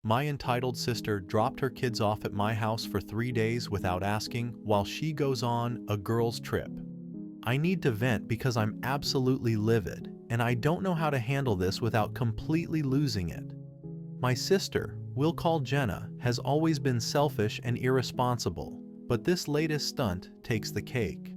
My entitled sister dropped her kids off at my house for 3 days without asking while she goes on a girls' trip. I need to vent because I'm absolutely livid, and I don't know how to handle this without completely losing it. My sister, we'll call Jenna, has always been selfish and irresponsible, but this latest stunt takes the cake.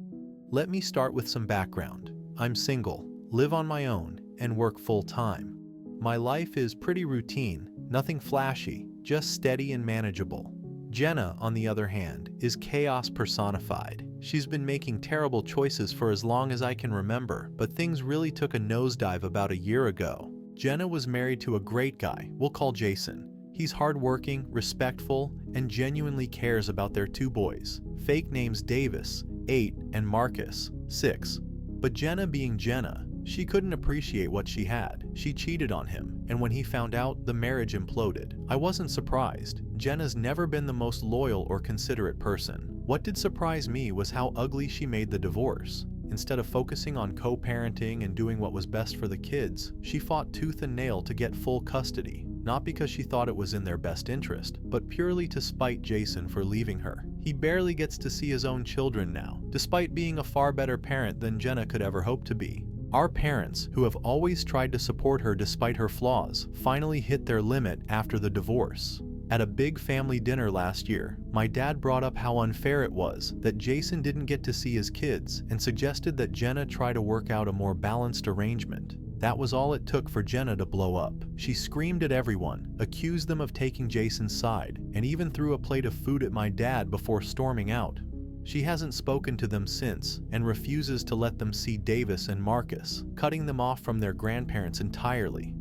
Let me start with some background. I'm single, live on my own, and work full-time. My life is pretty routine, nothing flashy, just steady and manageable. Jenna, on the other hand, is chaos personified. She's been making terrible choices for as long as I can remember, but things really took a nosedive about a year ago. Jenna was married to a great guy, we'll call Jason. He's hardworking, respectful, and genuinely cares about their 2 boys, fake names Davis, 8, and Marcus, 6. But Jenna being Jenna, she couldn't appreciate what she had. She cheated on him, and when he found out, the marriage imploded. I wasn't surprised. Jenna's never been the most loyal or considerate person. What did surprise me was how ugly she made the divorce. Instead of focusing on co-parenting and doing what was best for the kids, she fought tooth and nail to get full custody, not because she thought it was in their best interest, but purely to spite Jason for leaving her. He barely gets to see his own children now, despite being a far better parent than Jenna could ever hope to be. Our parents, who have always tried to support her despite her flaws, finally hit their limit after the divorce. At a big family dinner last year, my dad brought up how unfair it was that Jason didn't get to see his kids and suggested that Jenna try to work out a more balanced arrangement. That was all it took for Jenna to blow up. She screamed at everyone, accused them of taking Jason's side, and even threw a plate of food at my dad before storming out. She hasn't spoken to them since and refuses to let them see Davis and Marcus, cutting them off from their grandparents entirely.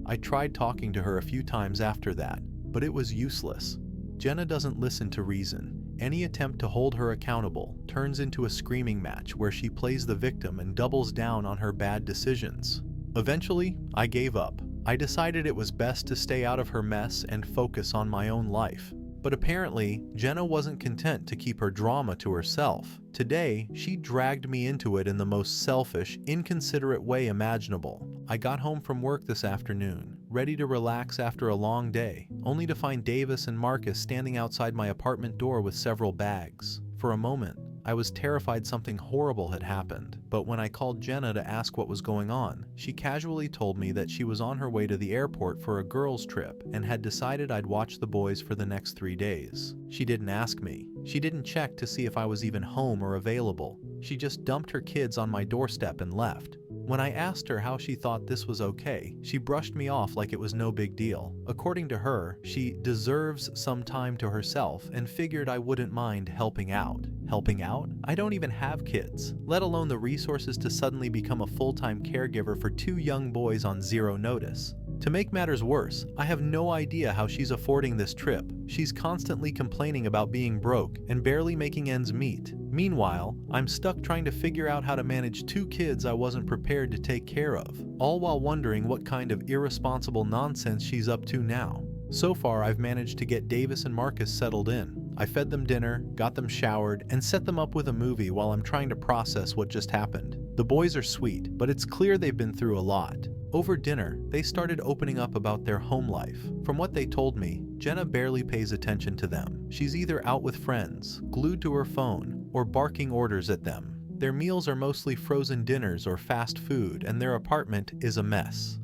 I tried talking to her a few times after that, but it was useless. Jenna doesn't listen to reason. Any attempt to hold her accountable turns into a screaming match where she plays the victim and doubles down on her bad decisions. Eventually, I gave up. I decided it was best to stay out of her mess and focus on my own life. But apparently, Jenna wasn't content to keep her drama to herself. Today, she dragged me into it in the most selfish, inconsiderate way imaginable. I got home from work this afternoon, ready to relax after a long day, only to find Davis and Marcus standing outside my apartment door with several bags. For a moment, I was terrified something horrible had happened, but when I called Jenna to ask what was going on, she casually told me that she was on her way to the airport for a girls' trip and had decided I'd watch the boys for the next 3 days. She didn't ask me. She didn't check to see if I was even home or available. She just dumped her kids on my doorstep and left. When I asked her how she thought this was okay, she brushed me off like it was no big deal. According to her, she deserves some time to herself and figured I wouldn't mind helping out. Helping out? I don't even have kids, let alone the resources to suddenly become a full-time caregiver for 2 young boys on 0 notice. To make matters worse, I have no idea how she's affording this trip. She's constantly complaining about being broke and barely making ends meet. Meanwhile, I'm stuck trying to figure out how to manage 2 kids I wasn't prepared to take care of, all while wondering what kind of irresponsible nonsense she's up to now. So far, I've managed to get Davis and Marcus settled in. I fed them dinner, got them showered, and set them up with a movie while I'm trying to process what just happened. The boys are sweet, but it's clear they've been through a lot. Over dinner, they started opening up about their home life. From what they told me, Jenna barely pays attention to them. She's either out with friends, glued to her phone, or barking orders at them. Their meals are mostly frozen dinners or fast food, and their apartment is a mess.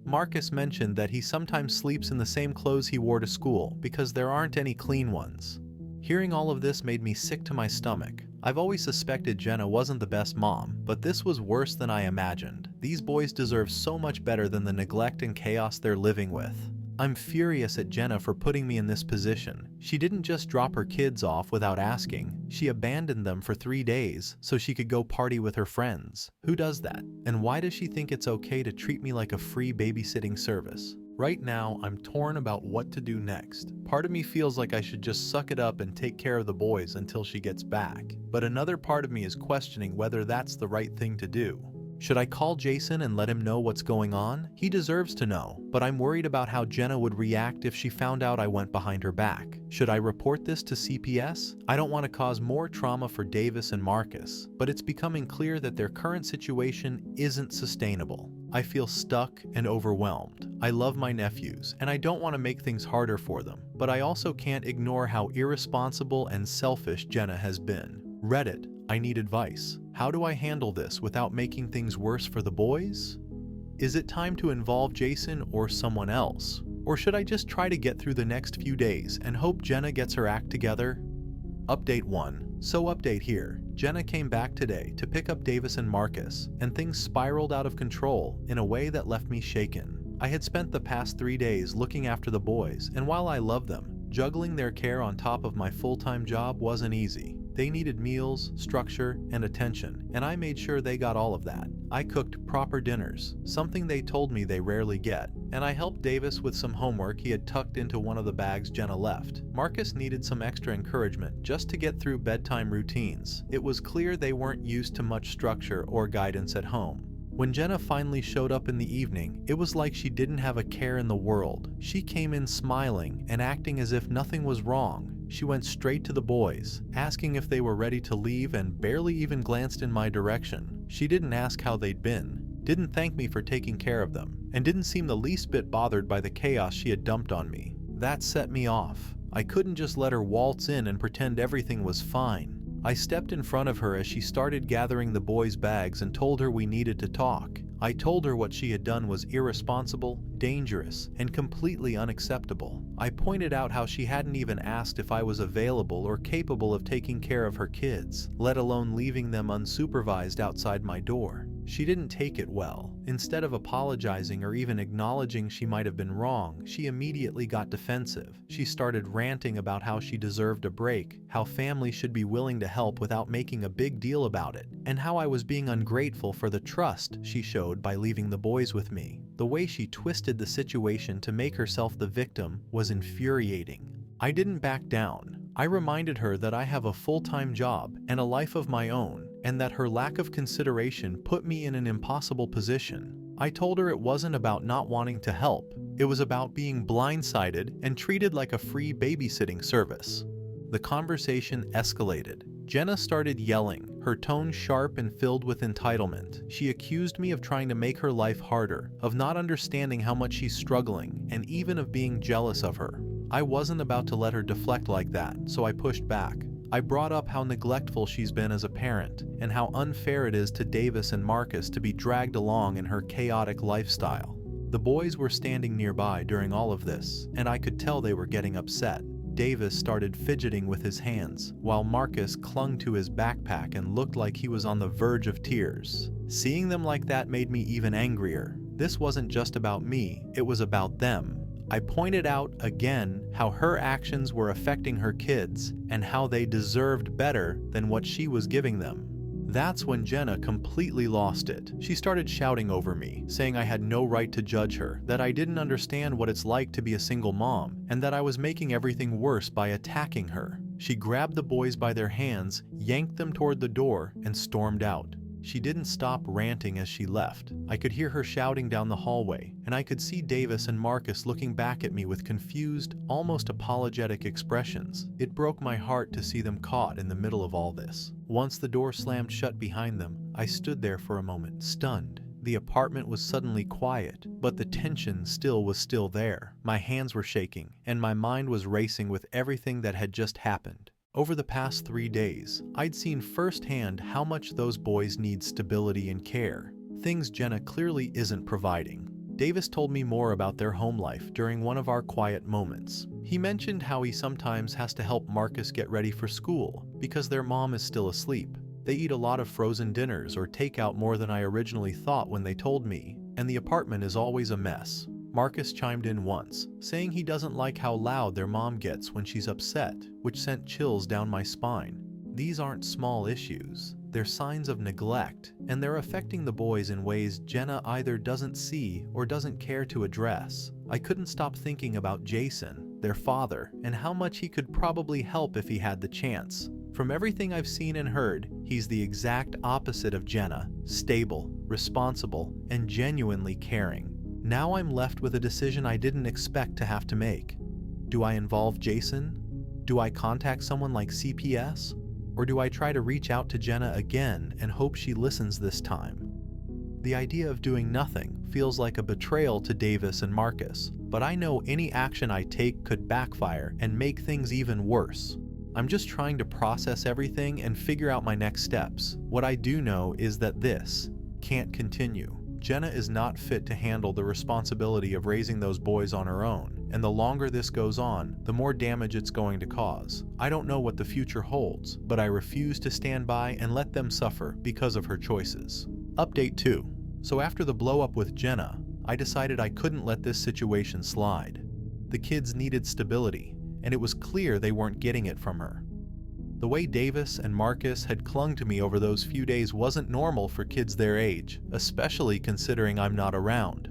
Marcus mentioned that he sometimes sleeps in the same clothes he wore to school because there aren't any clean ones. Hearing all of this made me sick to my stomach. I've always suspected Jenna wasn't the best mom, but this was worse than I imagined. These boys deserve so much better than the neglect and chaos they're living with. I'm furious at Jenna for putting me in this position. She didn't just drop her kids off without asking. She abandoned them for 3 days so she could go party with her friends. Who does that? And why does she think it's okay to treat me like a free babysitting service? Right now, I'm torn about what to do next. Part of me feels like I should just suck it up and take care of the boys until she gets back. But another part of me is questioning whether that's the right thing to do. Should I call Jason and let him know what's going on? He deserves to know, but I'm worried about how Jenna would react if she found out I went behind her back. Should I report this to CPS? I don't want to cause more trauma for Davis and Marcus, but it's becoming clear that their current situation isn't sustainable. I feel stuck and overwhelmed. I love my nephews, and I don't want to make things harder for them, but I also can't ignore how irresponsible and selfish Jenna has been. Reddit, I need advice. How do I handle this without making things worse for the boys? Is it time to involve Jason or someone else? Or should I just try to get through the next few days and hope Jenna gets her act together? Update 1. So update here. Jenna came back today to pick up Davis and Marcus, and things spiraled out of control in a way that left me shaken. I had spent the past 3 days looking after the boys, and while I love them, juggling their care on top of my full-time job wasn't easy. They needed meals, structure, and attention, and I made sure they got all of that. I cooked proper dinners, something they told me they rarely get, and I helped Davis with some homework he had tucked into one of the bags Jenna left. Marcus needed some extra encouragement just to get through bedtime routines. It was clear they weren't used to much structure or guidance at home. When Jenna finally showed up in the evening, it was like she didn't have a care in the world. She came in smiling and acting as if nothing was wrong. She went straight to the boys, asking if they were ready to leave and barely even glanced in my direction. She didn't ask how they'd been, didn't thank me for taking care of them, and didn't seem the least bit bothered by the chaos she had dumped on me. That set me off. I couldn't just let her waltz in and pretend everything was fine. I stepped in front of her as she started gathering the boys' bags and told her we needed to talk. I told her what she had done was irresponsible, dangerous, and completely unacceptable. I pointed out how she hadn't even asked if I was available or capable of taking care of her kids, let alone leaving them unsupervised outside my door. She didn't take it well. Instead of apologizing or even acknowledging she might have been wrong, she immediately got defensive. She started ranting about how she deserved a break, how families should be willing to help without making a big deal about it, and how I was being ungrateful for the trust she showed by leaving the boys with me. The way she twisted the situation to make herself the victim was infuriating. I didn't back down. I reminded her that I have a full-time job and a life of my own, and that her lack of consideration put me in an impossible position. I told her it wasn't about not wanting to help. It was about being blindsided and treated like a free babysitting service. The conversation escalated. Jenna started yelling, her tone sharp and filled with entitlement. She accused me of trying to make her life harder, of not understanding how much she's struggling, and even of being jealous of her. I wasn't about to let her deflect like that, so I pushed back. I brought up how neglectful she's been as a parent, and how unfair it is to Davis and Marcus to be dragged along in her chaotic lifestyle. The boys were standing nearby during all of this, and I could tell they were getting upset. Davis started fidgeting with his hands, while Marcus clung to his backpack and looked like he was on the verge of tears. Seeing them like that made me even angrier. This wasn't just about me, it was about them. I pointed out again how her actions were affecting her kids and how they deserved better than what she was giving them. That's when Jenna completely lost it. She started shouting over me, saying I had no right to judge her, that I didn't understand what it's like to be a single mom, and that I was making everything worse by attacking her. She grabbed the boys by their hands, yanked them toward the door, and stormed out. She didn't stop ranting as she left. I could hear her shouting down the hallway, and I could see Davis and Marcus looking back at me with confused, almost apologetic expressions. It broke my heart to see them caught in the middle of all this. Once the door slammed shut behind them, I stood there for a moment, stunned. The apartment was suddenly quiet, but the tension was still there. My hands were shaking, and my mind was racing with everything that had just happened. Over the past 3 days, I'd seen firsthand how much those boys need stability and care, things Jenna clearly isn't providing. Davis told me more about their home life during one of our quiet moments. He mentioned how he sometimes has to help Marcus get ready for school because their mom is still asleep. They eat a lot of frozen dinners or take out more than I originally thought when they told me, and the apartment is always a mess. Marcus chimed in once, saying he doesn't like how loud their mom gets when she's upset, which sent chills down my spine. These aren't small issues. They're signs of neglect, and they're affecting the boys in ways Jenna either doesn't see or doesn't care to address. I couldn't stop thinking about Jason, their father, and how much he could probably help if he had the chance. From everything I've seen and heard, he's the exact opposite of Jenna, stable, responsible, and genuinely caring. Now I'm left with a decision I didn't expect to have to make. Do I involve Jason? Do I contact someone like CPS? Or do I try to reach out to Jenna again and hope she listens this time? The idea of doing nothing feels like a betrayal to Davis and Marcus, but I know any action I take could backfire and make things even worse. I'm just trying to process everything and figure out my next steps. What I do know is that this can't continue. Jenna is not fit to handle the responsibility of raising those boys on her own, and the longer this goes on, the more damage it's going to cause. I don't know what the future holds, but I refuse to stand by and let them suffer because of her choices. Update 2. So after the blow-up with Jenna, I decided I couldn't let this situation slide. The kids needed stability, and it was clear they weren't getting it from her. The way Davis and Marcus had clung to me over those few days wasn't normal for kids their age, especially considering I'm not around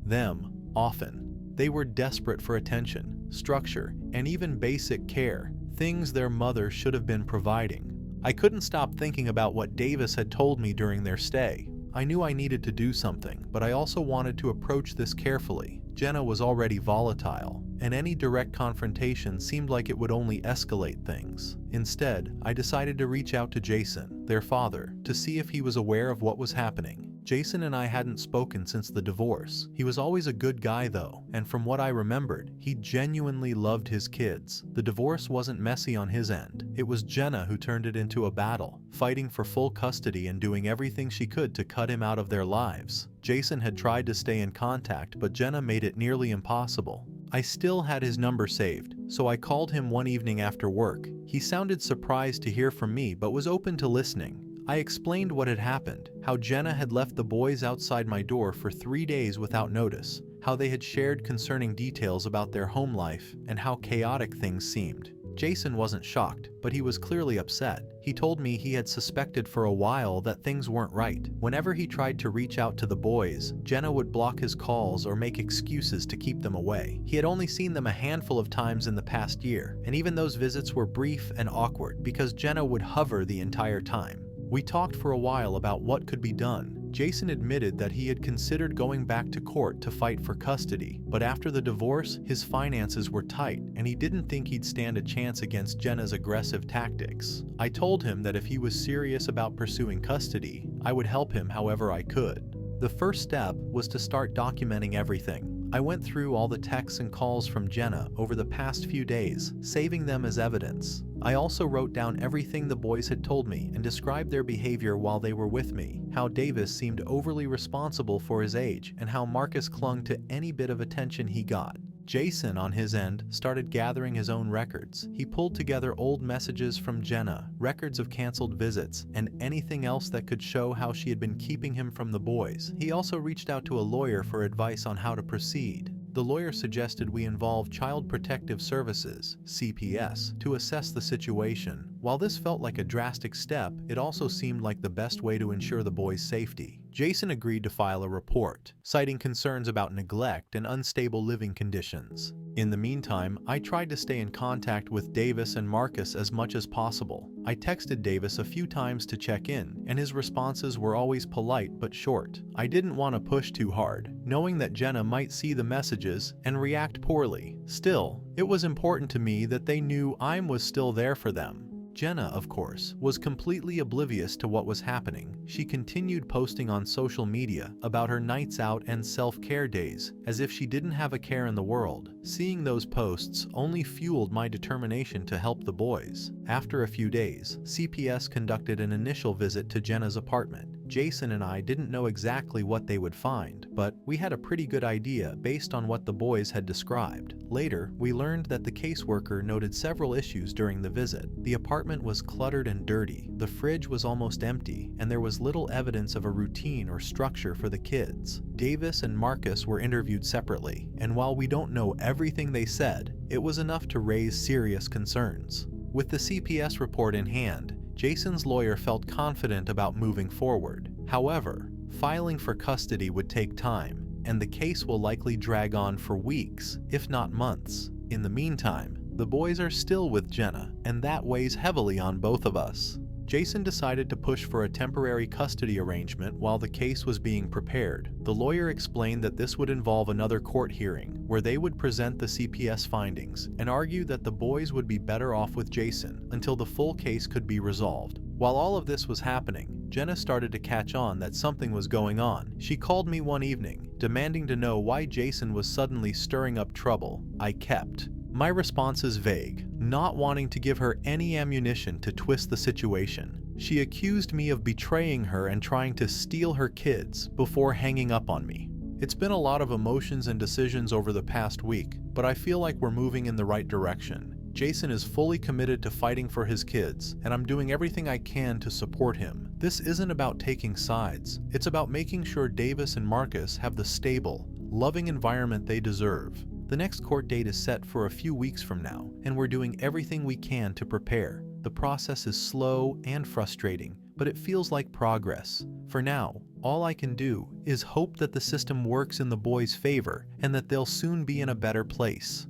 them often. They were desperate for attention, structure, and even basic care, things their mother should have been providing. I couldn't stop thinking about what Davis had told me during their stay. I knew I needed to do something, but I also wanted to approach this carefully. Jenna was already volatile, and any direct confrontation seemed like it would only escalate things. Instead, I decided to reach out to Jason, their father, to see if he was aware of what was happening. Jason and I hadn't spoken since the divorce. He was always a good guy though, and from what I remembered, he genuinely loved his kids. The divorce wasn't messy on his end. It was Jenna who turned it into a battle, fighting for full custody and doing everything she could to cut him out of their lives. Jason had tried to stay in contact, but Jenna made it nearly impossible. I still had his number saved, so I called him one evening after work. He sounded surprised to hear from me but was open to listening. I explained what had happened, how Jenna had left the boys outside my door for 3 days without notice, how they had shared concerning details about their home life, and how chaotic things seemed. Jason wasn't shocked, but he was clearly upset. He told me he had suspected for a while that things weren't right. Whenever he tried to reach out to the boys, Jenna would block his calls or make excuses to keep them away. He had only seen them a handful of times in the past year, and even those visits were brief and awkward because Jenna would hover the entire time. We talked for a while about what could be done. Jason admitted that he had considered going back to court to fight for custody, but after the divorce, his finances were tight, and he didn't think he'd stand a chance against Jenna's aggressive tactics. I told him that if he was serious about pursuing custody, I would help him however I could. The first step was to start documenting everything. I went through all the texts and calls from Jenna over the past few days, saving them as evidence. I also wrote down everything the boys had told me and described their behavior while they were with me, how Davis seemed overly responsible for his age, and how Marcus clung to any bit of attention he got. Jason, on his end, started gathering his own records. He pulled together old messages from Jenna, records of canceled visits, and anything else that could show how she had been keeping him from the boys. He also reached out to a lawyer for advice on how to proceed. The lawyer suggested we involve Child Protective Services, CPS, to assess the situation. While this felt like a drastic step, it also seemed like the best way to ensure the boys' safety. Jason agreed to file a report, citing concerns about neglect and unstable living conditions. In the meantime, I tried to stay in contact with Davis and Marcus as much as possible. I texted Davis a few times to check in, and his responses were always polite but short. I didn't want to push too hard, knowing that Jenna might see the messages and react poorly. Still, it was important to me that they knew I was still there for them. Jenna, of course, was completely oblivious to what was happening. She continued posting on social media about her nights out and self-care days, as if she didn't have a care in the world. Seeing those posts only fueled my determination to help the boys. After a few days, CPS conducted an initial visit to Jenna's apartment. Jason and I didn't know exactly what they would find, but we had a pretty good idea based on what the boys had described. Later, we learned that the caseworker noted several issues during the visit. The apartment was cluttered and dirty, the fridge was almost empty, and there was little evidence of a routine or structure for the kids. Davis and Marcus were interviewed separately, and while we don't know everything they said, it was enough to raise serious concerns. With the CPS report in hand, Jason's lawyer felt confident about moving forward. However, filing for custody would take time, and the case will likely drag on for weeks, if not months. In the meantime, the boys are still with Jenna, and that weighs heavily on both of us. Jason decided to push for a temporary custody arrangement while the case was being prepared. The lawyer explained that this would involve another court hearing, where they would present the CPS findings and argue that the boys would be better off with Jason until the full case could be resolved. While all of this was happening, Jenna started to catch on that something was going on. She called me one evening, demanding to know why Jason was suddenly stirring up trouble. I kept my responses vague, not wanting to give her any ammunition to twist the situation. She accused me of betraying her and trying to steal her kids before hanging up on me. It's been a lot of emotions and decisions over the past week, but I feel like we're moving in the right direction. Jason is fully committed to fighting for his kids, and I'm doing everything I can to support him. This isn't about taking sides. It's about making sure Davis and Marcus have the stable, loving environment they deserve. The next court date is set for a few weeks from now, and we're doing everything we can to prepare. The process is slow and frustrating, but it feels like progress. For now, all I can do is hope that the system works in the boys' favor and that they'll soon be in a better place.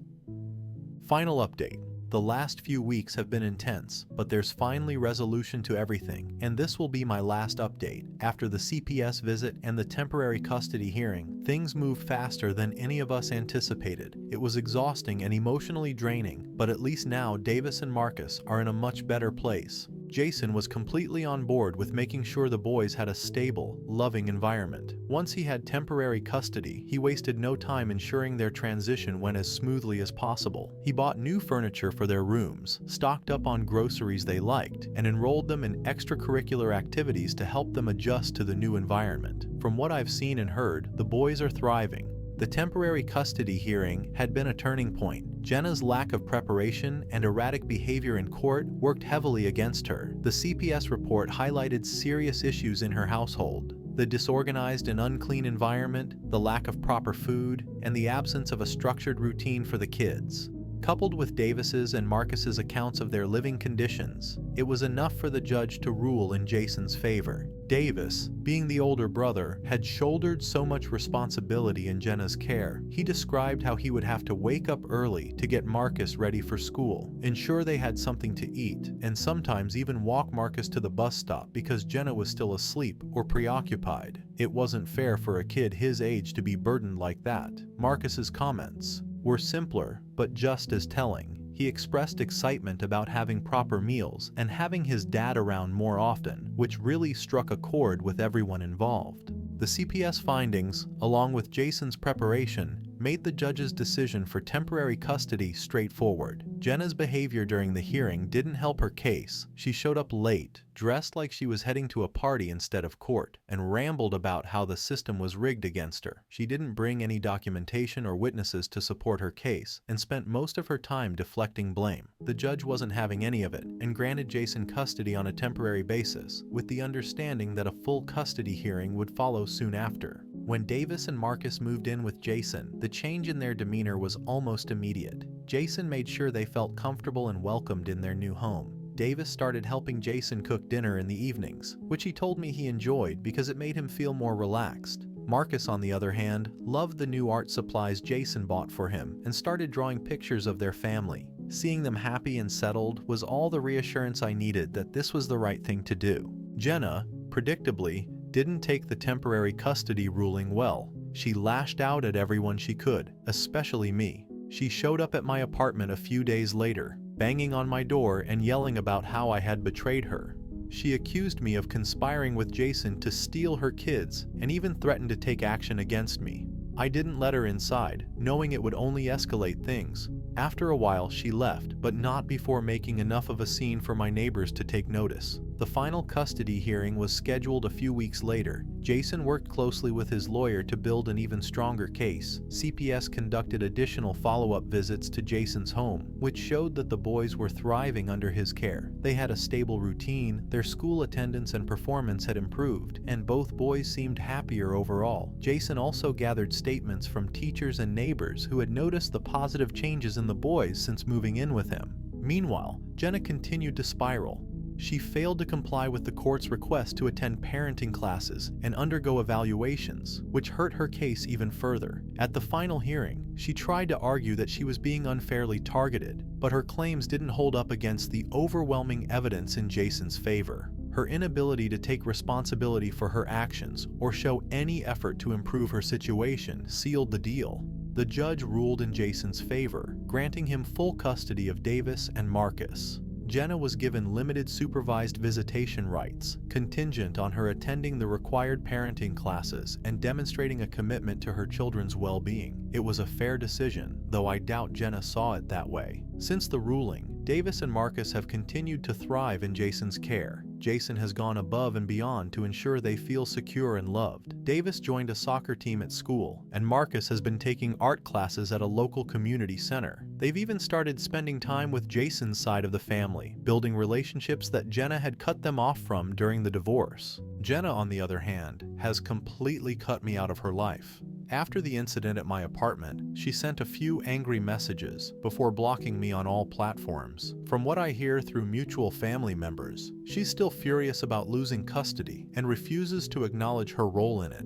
Final update. The last few weeks have been intense, but there's finally resolution to everything, and this will be my last update. After the CPS visit and the temporary custody hearing, things moved faster than any of us anticipated. It was exhausting and emotionally draining, but at least now Davis and Marcus are in a much better place. Jason was completely on board with making sure the boys had a stable, loving environment. Once he had temporary custody, he wasted no time ensuring their transition went as smoothly as possible. He bought new furniture for their rooms, stocked up on groceries they liked, and enrolled them in extracurricular activities to help them adjust to the new environment. From what I've seen and heard, the boys are thriving. The temporary custody hearing had been a turning point. Jenna's lack of preparation and erratic behavior in court worked heavily against her. The CPS report highlighted serious issues in her household: the disorganized and unclean environment, the lack of proper food, and the absence of a structured routine for the kids. Coupled with Davis's and Marcus's accounts of their living conditions, it was enough for the judge to rule in Jason's favor. Davis, being the older brother, had shouldered so much responsibility in Jenna's care. He described how he would have to wake up early to get Marcus ready for school, ensure they had something to eat, and sometimes even walk Marcus to the bus stop because Jenna was still asleep or preoccupied. It wasn't fair for a kid his age to be burdened like that. Marcus's comments were simpler, but just as telling. He expressed excitement about having proper meals and having his dad around more often, which really struck a chord with everyone involved. The CPS findings, along with Jason's preparation, made the judge's decision for temporary custody straightforward. Jenna's behavior during the hearing didn't help her case. She showed up late, dressed like she was heading to a party instead of court, and rambled about how the system was rigged against her. She didn't bring any documentation or witnesses to support her case, and spent most of her time deflecting blame. The judge wasn't having any of it, and granted Jason custody on a temporary basis, with the understanding that a full custody hearing would follow soon after. When Davis and Marcus moved in with Jason, the change in their demeanor was almost immediate. Jason made sure they felt comfortable and welcomed in their new home. Davis started helping Jason cook dinner in the evenings, which he told me he enjoyed because it made him feel more relaxed. Marcus, on the other hand, loved the new art supplies Jason bought for him and started drawing pictures of their family. Seeing them happy and settled was all the reassurance I needed that this was the right thing to do. Jenna, predictably, didn't take the temporary custody ruling well. She lashed out at everyone she could, especially me. She showed up at my apartment a few days later, banging on my door and yelling about how I had betrayed her. She accused me of conspiring with Jason to steal her kids and even threatened to take action against me. I didn't let her inside, knowing it would only escalate things. After a while, she left, but not before making enough of a scene for my neighbors to take notice. The final custody hearing was scheduled a few weeks later. Jason worked closely with his lawyer to build an even stronger case. CPS conducted additional follow-up visits to Jason's home, which showed that the boys were thriving under his care. They had a stable routine, their school attendance and performance had improved, and both boys seemed happier overall. Jason also gathered statements from teachers and neighbors who had noticed the positive changes in the boys since moving in with him. Meanwhile, Jenna continued to spiral. She failed to comply with the court's request to attend parenting classes and undergo evaluations, which hurt her case even further. At the final hearing, she tried to argue that she was being unfairly targeted, but her claims didn't hold up against the overwhelming evidence in Jason's favor. Her inability to take responsibility for her actions or show any effort to improve her situation sealed the deal. The judge ruled in Jason's favor, granting him full custody of Davis and Marcus. Jenna was given limited supervised visitation rights, contingent on her attending the required parenting classes and demonstrating a commitment to her children's well-being. It was a fair decision, though I doubt Jenna saw it that way. Since the ruling, Davis and Marcus have continued to thrive in Jason's care. Jason has gone above and beyond to ensure they feel secure and loved. Davis joined a soccer team at school, and Marcus has been taking art classes at a local community center. They've even started spending time with Jason's side of the family, building relationships that Jenna had cut them off from during the divorce. Jenna, on the other hand, has completely cut me out of her life. After the incident at my apartment, she sent a few angry messages before blocking me on all platforms. From what I hear through mutual family members, she's still furious about losing custody and refuses to acknowledge her role in it.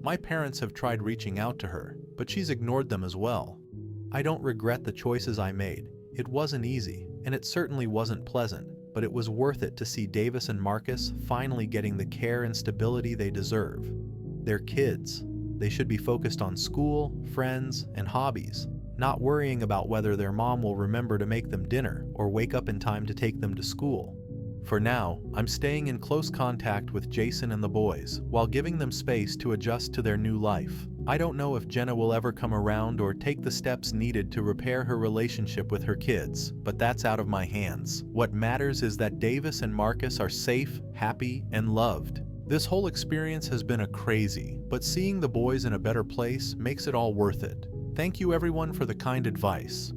My parents have tried reaching out to her, but she's ignored them as well. I don't regret the choices I made. It wasn't easy, and it certainly wasn't pleasant, but it was worth it to see Davis and Marcus finally getting the care and stability they deserve. They're kids. They should be focused on school, friends, and hobbies, not worrying about whether their mom will remember to make them dinner or wake up in time to take them to school. For now, I'm staying in close contact with Jason and the boys while giving them space to adjust to their new life. I don't know if Jenna will ever come around or take the steps needed to repair her relationship with her kids, but that's out of my hands. What matters is that Davis and Marcus are safe, happy, and loved. This whole experience has been a crazy, but seeing the boys in a better place makes it all worth it. Thank you everyone for the kind advice.